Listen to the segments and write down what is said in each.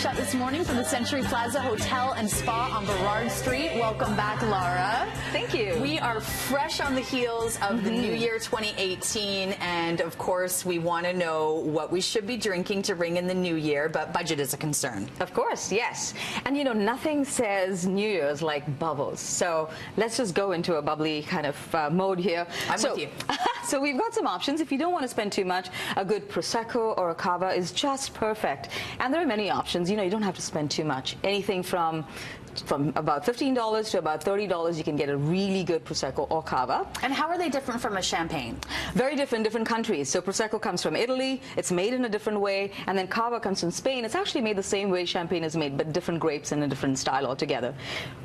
shot this morning from the Century Plaza Hotel and Spa on Burrard Street. Welcome back, Laura. Thank you. We are fresh on the heels of the New Year 2018, and of course, we want to know what we should be drinking to ring in the new year, but budget is a concern. Of course, yes. And you know, nothing says New Year's like bubbles. So let's just go into a bubbly kind of mode here. I'm with you. So we've got some options. If you don't want to spend too much, a good Prosecco or a Cava is just perfect. And there are many options. You know, you don't have to spend too much. Anything from about $15 to about $30, you can get a really good Prosecco or Cava. And how are they different from a champagne? Very different countries. So Prosecco comes from Italy. It's made in a different way. And then Cava comes from Spain. It's actually made the same way champagne is made, but different grapes and a different style altogether.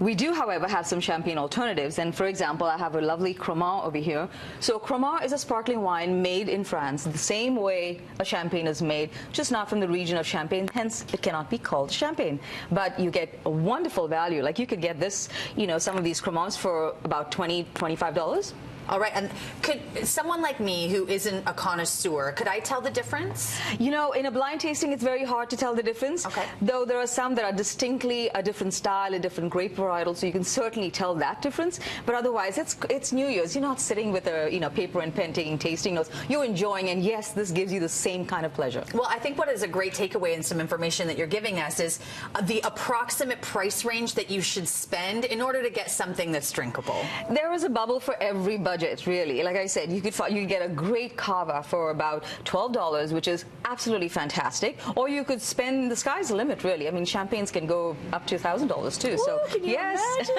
We do, however, have some champagne alternatives. And for example, I have a lovely Cremant over here. So Cremant is a sparkling wine made in France, the same way a champagne is made, just not from the region of Champagne. Hence, it cannot be called champagne. But you get a wonderful value. Like you could get this, you know, some of these Cremants for about $20, $25. All right, and could someone like me who isn't a connoisseur, could I tell the difference? You know, in a blind tasting, it's very hard to tell the difference. Okay. Though there are some that are distinctly a different style, a different grape varietal, so you can certainly tell that difference. But otherwise, it's New Year's. You're not sitting with a paper and pen taking tasting notes. You're enjoying, and yes, this gives you the same kind of pleasure. Well, I think what is a great takeaway and some information that you're giving us is the approximate price range that you should spend in order to get something that's drinkable. There is a bubble for every budget, really. Like I said, you could get a great Cava for about $12, which is absolutely fantastic. Or you could spend, the sky's the limit, really. I mean, champagnes can go up to $1,000 too. Ooh, so can you imagine?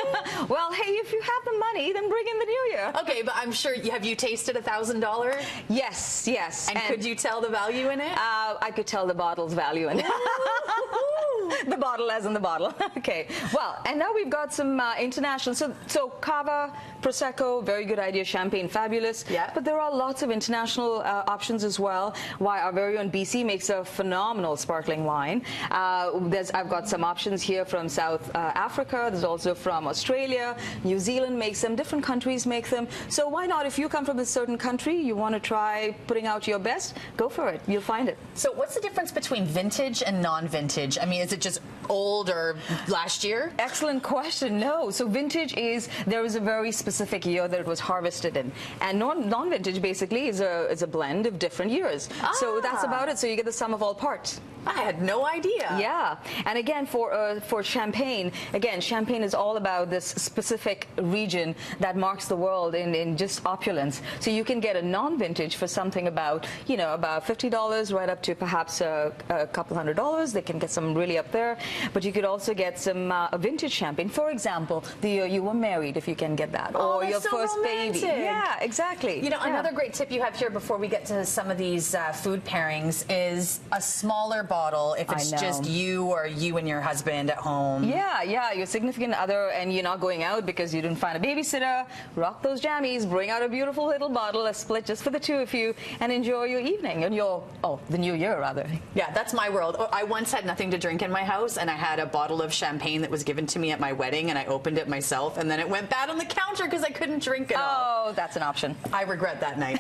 Well, hey, if you have the money, then bring in the new year. Okay, but I'm sure, have you tasted $1,000? Yes, yes. And could you tell the value in it? I could tell the bottle's value in it. The bottle as in the bottle. Okay. Well, and now we've got some international. So Cava, Prosecco, very good idea. Champagne, fabulous. Yeah. But there are lots of international options as well. Why our very own BC makes a phenomenal sparkling wine. I've got some options here from South Africa. There's also from Australia. New Zealand makes them. Different countries make them. So why not? If you come from a certain country, you want to try putting out your best, go for it. You'll find it. So what's the difference between vintage and non-vintage? I mean, is it just old or last year? Excellent question. No. So vintage is, there is a very specific year that it was harvested in. And non-vintage basically is a blend of different years. So that's about it. So you get the sum of all parts. I had no idea. Yeah. And again, for champagne, again, champagne is all about this specific region that marks the world in just opulence. So you can get a non-vintage for something about, you know, about $50 right up to perhaps a couple $100. They can get some really up there. But you could also get some a vintage champagne. For example, the year you were married, if you can get that. Oh, or your so first romantic. baby. Yeah, exactly. You know, another great tip you have here before we get to some of these food pairings is a smaller bottle if it's just you or you and your husband at home. Yeah, your significant other, and you're not going out because you didn't find a babysitter. Rock those jammies, bring out a beautiful little bottle, a split just for the two of you, and enjoy your evening and the new year, rather. Yeah, that's my world. I once had nothing to drink in my house, and I had a bottle of champagne that was given to me at my wedding, and I opened it myself, and then it went bad on the counter because I couldn't drink it all. Oh, that's an option. I regret that night.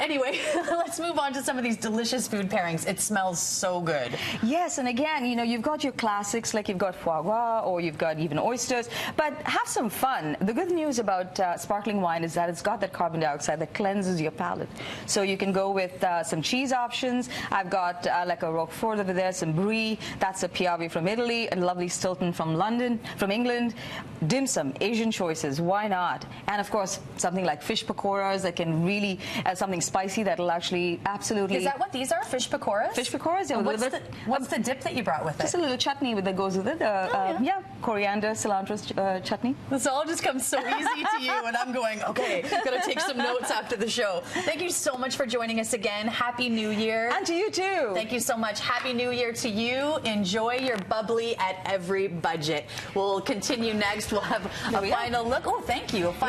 Anyway, let's move on to some of these delicious food pairings. It smells so good. Yes, and again, you know, you've got your classics, like you've got foie gras, or you've got even oysters, but have some fun. The good news about sparkling wine is that it's got that carbon dioxide that cleanses your palate. So you can go with some cheese options. I've got like a Roquefort over there, some Brie, that's a Piave from Italy, a lovely Stilton from England, dim sum, Asian choices, why not? And of course, something like fish pakoras that can really, something spicy that'll actually absolutely... Is that what these are, fish pakoras? Fish pakoras, yeah. What's the dip that you brought with it? Just a little chutney that goes with it. Yeah, coriander, cilantro chutney. This all just comes so easy to you, and I'm going, okay, gotta take some notes after the show. Thank you so much for joining us again. Happy New Year. And to you too. Thank you so much. Happy New Year to you. Enjoy your bubbly at every budget. We'll continue next. We'll have a final look. Oh, thank you.